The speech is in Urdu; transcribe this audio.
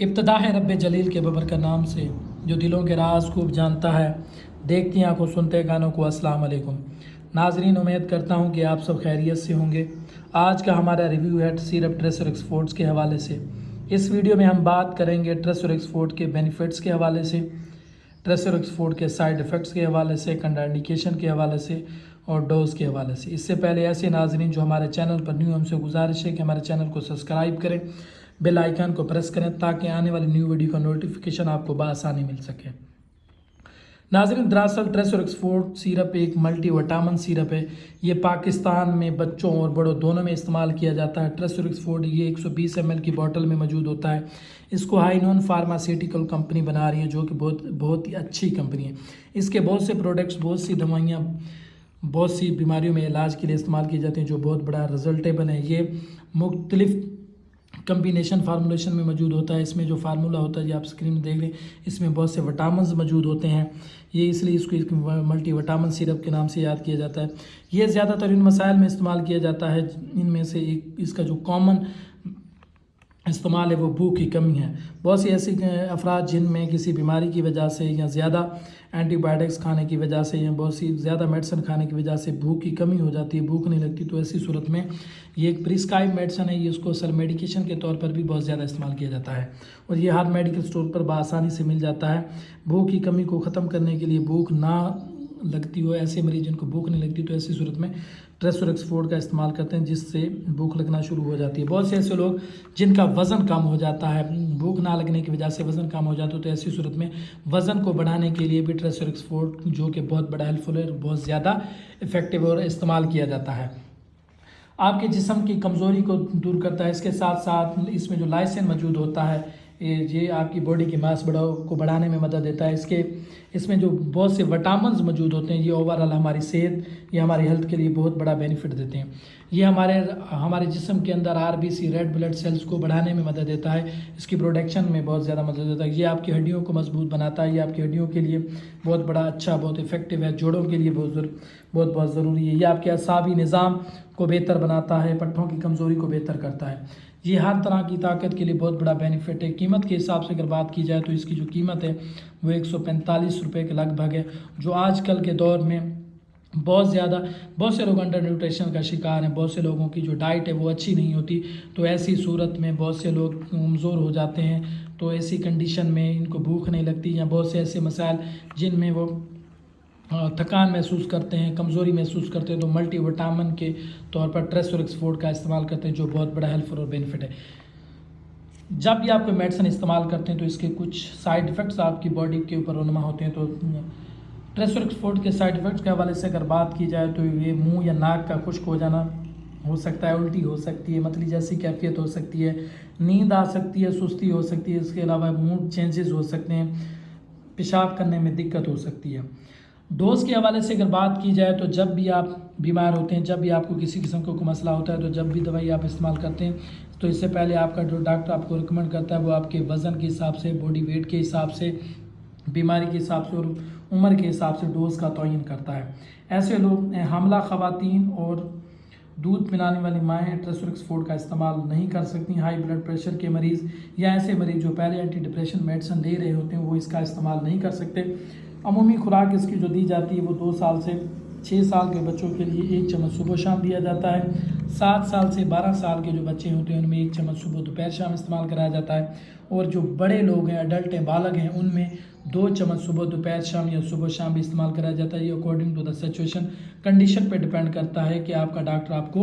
ابتدا ہے رب جلیل کے ببرکت نام سے جو دلوں کے راز خوب جانتا ہے، دیکھتی آنکھوں سنتے کانوں کو السلام علیکم۔ ناظرین، امید کرتا ہوں کہ آپ سب خیریت سے ہوں گے۔ آج کا ہمارا ریویو ہے سیرپ ٹریس اور ایکسفورڈز کے حوالے سے۔ اس ویڈیو میں ہم بات کریں گے ٹریس اور ایکسفورڈ کے بینیفٹس کے حوالے سے، ٹریس اور ایکسفورڈ کے سائیڈ ایفیکٹس کے حوالے سے، کنٹرا انڈیکیشن کے حوالے سے اور ڈوز کے حوالے سے۔ اس سے پہلے ایسے ناظرین جو ہمارے چینل پر نیو، ہم سے گزارش ہے کہ ہمارے چینل کو سبسکرائب کریں، بیل آئیکن کو پریس کریں تاکہ آنے والی نیو ویڈیو کا نوٹیفیکیشن آپ کو بآسانی مل سکے۔ ناظرین، دراصل ٹریس اور ایکسفورڈ سیرپ ایک ملٹی وٹامن سیرپ ہے۔ یہ پاکستان میں بچوں اور بڑوں دونوں میں استعمال کیا جاتا ہے۔ ٹریس اور ایکسفورڈ یہ 120 ml کی بوٹل میں موجود ہوتا ہے۔ اس کو ہائی نون فارماسیوٹیکل کمپنی بنا رہی ہے جو کہ بہت ہی اچھی کمپنی ہے۔ اس کے بہت سے پروڈکٹس، بہت سی دوائیاں بہت سی بیماریوں میں علاج کے لیے استعمال کی جاتی ہیں جو بہت بڑا رزلٹیبل ہے۔ یہ مختلف کمبینیشن فارمولیشن میں موجود ہوتا ہے۔ اس میں جو فارمولہ ہوتا ہے یہ آپ اسکرین میں دیکھ لیں، اس میں بہت سے وٹامنز موجود ہوتے ہیں۔ یہ اس لیے اس کو ایک ملٹی وٹامن سیرپ کے نام سے یاد کیا جاتا ہے۔ یہ زیادہ تر ان مسائل میں استعمال کیا جاتا ہے، ان میں سے ایک اس کا جو کامن استعمال ہے وہ بھوک کی کمی ہے۔ بہت سی ایسی افراد جن میں کسی بیماری کی وجہ سے یا زیادہ اینٹی بائیوٹکس کھانے کی وجہ سے یا بہت سی زیادہ میڈیسن کھانے کی وجہ سے بھوک کی کمی ہو جاتی ہے، بھوک نہیں لگتی، تو ایسی صورت میں یہ ایک پرسکرائب میڈیسن ہے۔ یہ اس کو اصل میڈیکیشن کے طور پر بھی بہت زیادہ استعمال کیا جاتا ہے اور یہ ہر میڈیکل سٹور پر بآسانی سے مل جاتا ہے۔ بھوک کی کمی کو ختم کرنے کے لیے، بھوک نہ لگتی ہو، ایسے مریض جن کو بھوک نہیں لگتی تو ایسی صورت میں ٹریس اور ایکسفورڈ کا استعمال کرتے ہیں جس سے بھوک لگنا شروع ہو جاتی ہے۔ بہت سے ایسے لوگ جن کا وزن کم ہو جاتا ہے، بھوک نہ لگنے کی وجہ سے وزن کم ہو جاتا ہے، تو ایسی صورت میں وزن کو بڑھانے کے لیے بھی ٹریس اور ایکسفورڈ جو کہ بہت بڑا ہیلپ فل ہے، بہت زیادہ افیکٹو اور استعمال کیا جاتا ہے۔ آپ کے جسم کی کمزوری کو دور کرتا ہے۔ اس کے ساتھ ساتھ اس میں جو لائسین موجود ہوتا ہے یہ آپ کی باڈی کی ماس کو بڑھانے میں مدد دیتا ہے۔ اس میں جو بہت سے وٹامنز موجود ہوتے ہیں یہ اوورآل ہماری صحت یا ہماری ہیلتھ کے لیے بہت بڑا بینیفٹ دیتے ہیں۔ یہ ہمارے جسم کے اندر RBC ریڈ بلڈ سیلز کو بڑھانے میں مدد دیتا ہے، اس کی پروڈکشن میں بہت زیادہ مدد دیتا ہے۔ یہ آپ کی ہڈیوں کو مضبوط بناتا ہے، یہ آپ کی ہڈیوں کے لیے بہت بڑا اچھا، بہت افیکٹو ہے، جوڑوں کے لیے بہت ضروری ہے۔ یہ آپ کے اعصابی نظام کو بہتر بناتا ہے، پٹھوں کی کمزوری کو بہتر کرتا ہے۔ یہ ہر طرح کی طاقت کے لیے بہت بڑا بینیفٹ ہے۔ قیمت کے حساب سے اگر بات کی جائے تو اس کی جو قیمت ہے وہ 145 روپے کے لگ بھگ ہے، جو آج کل کے دور میں بہت سے لوگ انڈر نیوٹریشن کا شکار ہیں۔ بہت سے لوگوں کی جو ڈائٹ ہے وہ اچھی نہیں ہوتی، تو ایسی صورت میں بہت سے لوگ کمزور ہو جاتے ہیں، تو ایسی کنڈیشن میں ان کو بھوک نہیں لگتی، یا بہت سے ایسے مسائل جن میں وہ تھکان محسوس کرتے ہیں، کمزوری محسوس کرتے ہیں، تو ملٹی وٹامن کے طور پر ٹریس اور ایکسفورڈ کا استعمال کرتے ہیں جو بہت بڑا ہیلپ فل اور بینیفٹ ہے۔ جب بھی آپ کوئی میڈیسن استعمال کرتے ہیں تو اس کے کچھ سائیڈ ایفیکٹس آپ کی باڈی کے اوپر رونما ہوتے ہیں۔ تو ٹریس اور ایکسفورڈ کے سائیڈ ایفیکٹس کے حوالے سے اگر بات کی جائے تو یہ منہ یا ناک کا خشک ہو جانا ہو سکتا ہے، الٹی ہو سکتی ہے، متلی جیسی کیفیت ہو سکتی ہے، نیند آ سکتی ہے، سستی ہو سکتی ہے، اس کے علاوہ موڈ چینجز ہو سکتے ہیں، پیشاب کرنے میں دقت ہو سکتی ہے۔ ڈوز کے حوالے سے اگر بات کی جائے تو جب بھی آپ بیمار ہوتے ہیں، جب بھی آپ کو کسی قسم کا کوئی مسئلہ ہوتا ہے، تو جب بھی دوائی آپ استعمال کرتے ہیں تو اس سے پہلے آپ کا جو ڈاکٹر آپ کو ریکمنڈ کرتا ہے وہ آپ کے وزن کے حساب سے، باڈی ویٹ کے حساب سے، بیماری کے حساب سے اور عمر کے حساب سے ڈوز کا تعین کرتا ہے۔ ایسے لوگ، حاملہ خواتین اور دودھ پلانے والی مائیں ٹریس اور ایکسفورڈ کا استعمال نہیں کر سکتی۔ ہائی بلڈ پریشر کے مریض یا ایسے مریض جو پہلے اینٹی ڈپریشن میڈیسن لے رہے ہوتے ہیں وہ اس کا استعمال نہیں کر سکتے۔ عمومی خوراک اس کی جو دی جاتی ہے وہ 2 سال سے 6 سال کے بچوں کے لیے 1 چمچ صبح شام دیا جاتا ہے۔ 7 سال سے 12 سال کے جو بچے ہوتے ہیں ان میں 1 چمچ صبح دوپہر شام استعمال کرایا جاتا ہے، اور جو بڑے لوگ ہیں، ایڈلٹ ہیں، بالغ ہیں، ان میں 2 چمچ صبح دوپہر شام یا صبح شام بھی استعمال کرایا جاتا ہے۔ یہ according to the situation, condition پہ ڈیپینڈ کرتا ہے کہ آپ کا ڈاکٹر آپ کو